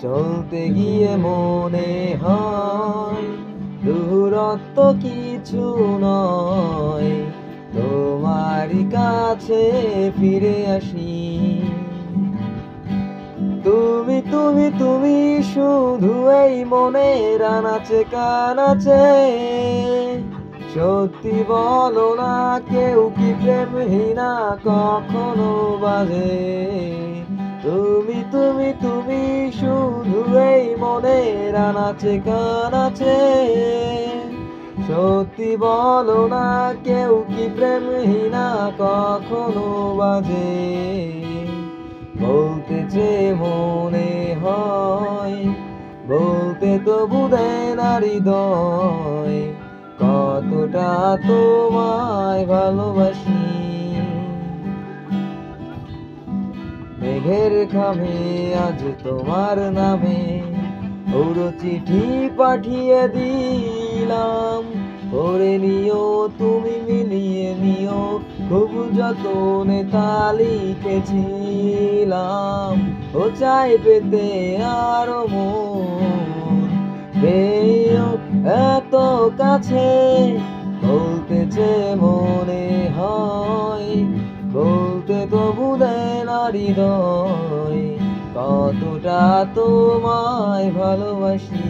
চলতে গিয়ে মনে হয় দূরত্ব কিছু নয়, তোমারই কাছে ফিরে আসি। তুমি তুমি তুমি শুধু এই মনের আনাচে কানাচে, সত্যি বলো না কেউ কি প্রেমহীনা কখনো বাজে? তুমি তুমি তুমি শুধু এই মনের আনাচে কানাচে, সত্যি বলো না কেউ কি প্রেমহীনা কখনো বাজে? বলতে যে মনে হয়, বলতে তবু দেয় না হৃদয়, কতটা তোমায় ভালোবাসি। মেঘের খামে আজ তোমার নামে ওরো চিঠি পাঠিয়ে দিলাম, পড়ে নিও তুমি মিলিয়ে নিও, খুব যতনে তা লিখেছিলাম। ও চাই পেতে আরো মন পেয়েও এত কাছে, বলতে যে মনে হয়, বলতে তবু দেয় না হৃদয়, কতটা তোমায় ভালোবাসি।